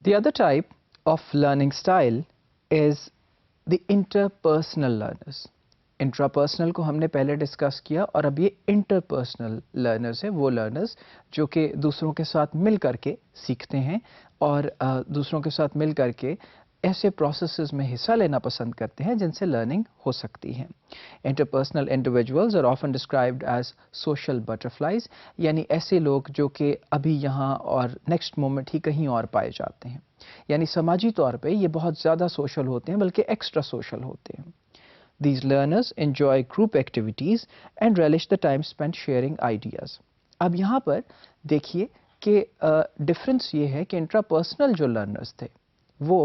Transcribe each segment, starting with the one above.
The other type of learning style is the interpersonal learners. Intrapersonal کو ہم نے پہلے ڈسکس کیا اور اب یہ انٹرپرسنل لرنرز ہیں، وہ لرنرز جو کہ دوسروں کے ساتھ مل کر کے سیکھتے ہیں اور دوسروں کے ساتھ مل کر کے ایسے پروسیسز میں حصہ لینا پسند کرتے ہیں جن سے لرننگ ہو سکتی ہے. Interpersonal individuals are often described as social butterflies, یعنی ایسے لوگ جو کہ ابھی یہاں اور نیکسٹ مومنٹ ہی کہیں اور پائے جاتے ہیں، یعنی سماجی طور پہ یہ بہت زیادہ سوشل ہوتے ہیں بلکہ ایکسٹرا سوشل ہوتے ہیں. These learners enjoy group activities and relish the time spent sharing ideas. اب یہاں پر دیکھیے کہ ڈفرنس یہ ہے کہ انٹراپرسنل جو لرنرز تھے وہ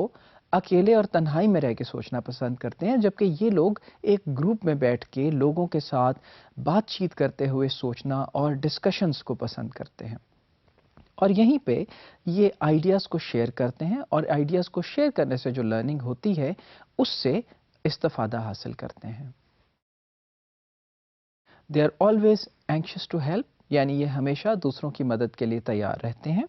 اکیلے اور تنہائی میں رہ کے سوچنا پسند کرتے ہیں، جبکہ یہ لوگ ایک گروپ میں بیٹھ کے لوگوں کے ساتھ بات چیت کرتے ہوئے سوچنا اور ڈسکشنز کو پسند کرتے ہیں، اور یہیں پہ یہ آئیڈیاز کو شیئر کرتے ہیں اور آئیڈیاز کو شیئر کرنے سے جو لرننگ ہوتی ہے اس سے استفادہ حاصل کرتے ہیں. They are always anxious to help، یعنی یہ ہمیشہ دوسروں کی مدد کے لیے تیار رہتے ہیں.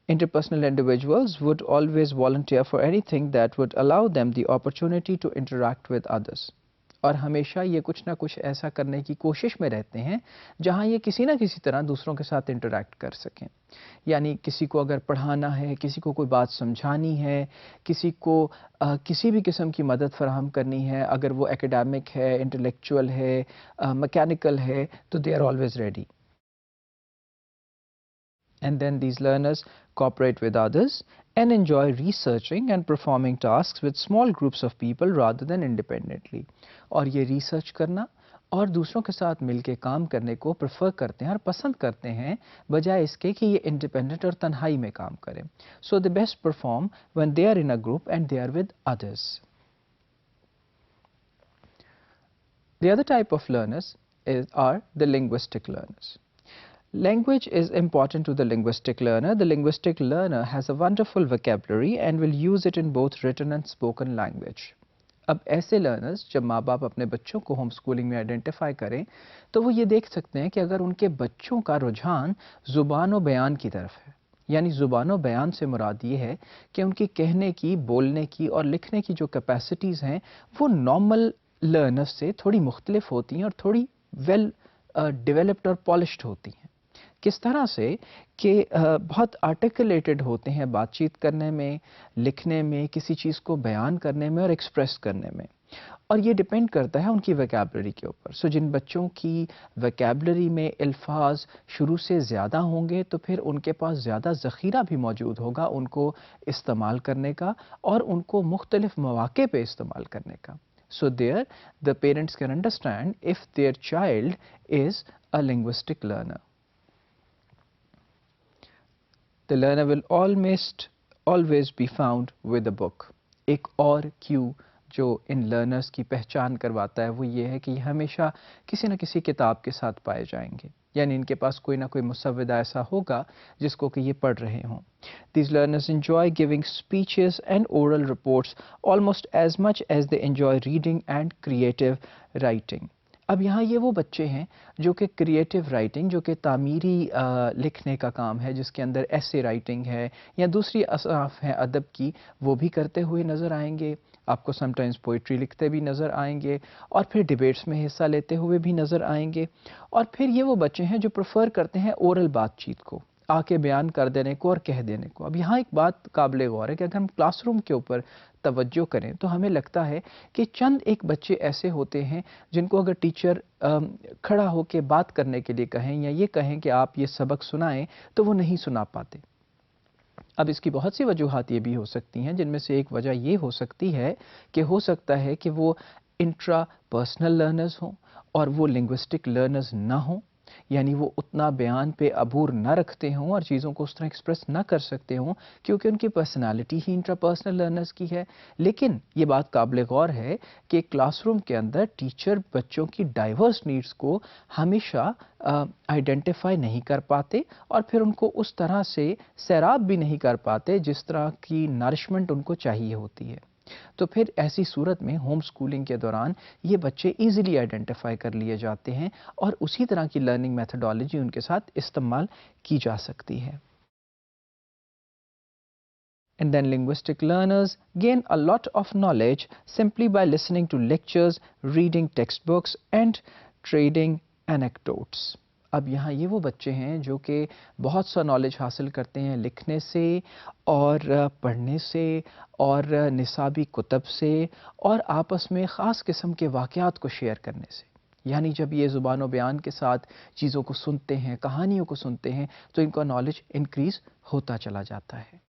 Interpersonal individuals would always volunteer for anything that would allow them the opportunity to interact with others. اور ہمیشہ یہ کچھ نہ کچھ ایسا کرنے کی کوشش میں رہتے ہیں جہاں یہ کسی نہ کسی طرح دوسروں کے ساتھ انٹریکٹ کر سکیں. یعنی کسی کو اگر پڑھانا ہے، کسی کو کوئی بات سمجھانی ہے، کسی کو کسی بھی قسم کی مدد فراہم کرنی ہے، اگر وہ ایکیڈیمک ہے، انٹلیکچوئل ہے، میکینیکل ہے، تو they are always ready. And then these learners cooperate with others and enjoy researching and performing tasks with small groups of people rather than independently. اور یہ ریسرچ کرنا اور دوسروں کے ساتھ مل کے کام کرنے کو پریفر کرتے ہیں اور پسند کرتے ہیں بجائے اس کے کہ یہ انڈیپینڈنٹ اور تنہائی میں کام کریں. So they best perform when they are in a group and they are with others. The other type of learners are the linguistic learners. Language is important to the linguistic learner. The linguistic learner has a wonderful vocabulary and will use it in both written and spoken language. اب ایسے learners جب ماں باپ اپنے بچوں کو home schooling میں identify کریں تو وہ یہ دیکھ سکتے ہیں کہ اگر ان کے بچوں کا رجحان زبان و بیان کی طرف ہے، یعنی زبان و بیان سے مراد یہ ہے کہ ان کی کہنے کی، بولنے کی اور لکھنے کی جو کیپیسٹیز ہیں وہ نارمل لرنرز سے تھوڑی مختلف ہوتی ہیں اور تھوڑی ویل ڈیولپڈ اور پالشڈ ہوتی ہیں. کس طرح سے کہ بہت آرٹیکولیٹڈ ہوتے ہیں بات چیت کرنے میں، لکھنے میں، کسی چیز کو بیان کرنے میں اور ایکسپریس کرنے میں، اور یہ ڈپینڈ کرتا ہے ان کی ویکیبلری کے اوپر. سو جن بچوں کی ویکیبلری میں الفاظ شروع سے زیادہ ہوں گے تو پھر ان کے پاس زیادہ ذخیرہ بھی موجود ہوگا ان کو استعمال کرنے کا اور ان کو مختلف مواقع پہ استعمال کرنے کا. So there the parents can understand if their child is a linguistic learner. The learner will always be found with a book. ایک اور کیو جو ان لرنرز کی پہچان کرواتا ہے وہ یہ ہے کہ یہ ہمیشہ کسی نہ کسی کتاب کے ساتھ پائے جائیں گے، یعنی ان کے پاس کوئی نہ کوئی مسودہ ایسا ہوگا جس کو کہ یہ پڑھ رہے ہوں. These learners enjoy giving speeches and oral reports almost as much as they enjoy reading and creative writing. اب یہاں یہ وہ بچے ہیں جو کہ کریٹیو رائٹنگ، جو کہ تعمیری لکھنے کا کام ہے، جس کے اندر ایسے رائٹنگ ہے یا دوسری اصناف ہیں ادب کی، وہ بھی کرتے ہوئے نظر آئیں گے. آپ کو سم ٹائمز پوئٹری لکھتے بھی نظر آئیں گے اور پھر ڈیبیٹس میں حصہ لیتے ہوئے بھی نظر آئیں گے. اور پھر یہ وہ بچے ہیں جو پریفر کرتے ہیں اورل بات چیت کو، آ کے بیان کر دینے کو اور کہہ دینے کو. اب یہاں ایک بات قابل غور ہے کہ اگر ہم کلاس روم کے اوپر توجہ کریں تو ہمیں لگتا ہے کہ چند ایک بچے ایسے ہوتے ہیں جن کو اگر ٹیچر کھڑا ہو کے بات کرنے کے لیے کہیں یا یہ کہیں کہ آپ یہ سبق سنائیں تو وہ نہیں سنا پاتے. اب اس کی بہت سی وجوہات یہ بھی ہو سکتی ہیں، جن میں سے ایک وجہ یہ ہو سکتی ہے کہ ہو سکتا ہے کہ وہ انٹرا پرسنل لرنرز ہوں اور وہ لنگوسٹک لرنرز نہ ہوں، یعنی وہ اتنا بیان پہ عبور نہ رکھتے ہوں اور چیزوں کو اس طرح ایکسپریس نہ کر سکتے ہوں کیونکہ ان کی پرسنالٹی ہی انٹرا پرسنل لرنرز کی ہے. لیکن یہ بات قابل غور ہے کہ کلاس روم کے اندر ٹیچر بچوں کی ڈائیورس نیڈز کو ہمیشہ آئیڈینٹیفائی نہیں کر پاتے اور پھر ان کو اس طرح سے سیراب بھی نہیں کر پاتے جس طرح کی نرشمنٹ ان کو چاہیے ہوتی ہے. تو پھر ایسی صورت میں ہوم سکولنگ کے دوران یہ بچے ایزیلی آئیڈینٹیفائی کر لیے جاتے ہیں اور اسی طرح کی لرننگ میتھڈالوجی ان کے ساتھ استعمال کی جا سکتی ہے. And then linguistic learners gain a lot of knowledge simply by listening to lectures, reading textbooks and trading anecdotes. اب یہاں یہ وہ بچے ہیں جو کہ بہت سا نالج حاصل کرتے ہیں لکھنے سے اور پڑھنے سے اور نصابی کتب سے اور آپس میں خاص قسم کے واقعات کو شیئر کرنے سے. یعنی جب یہ زبان و بیان کے ساتھ چیزوں کو سنتے ہیں، کہانیوں کو سنتے ہیں، تو ان کا نالج انکریز ہوتا چلا جاتا ہے.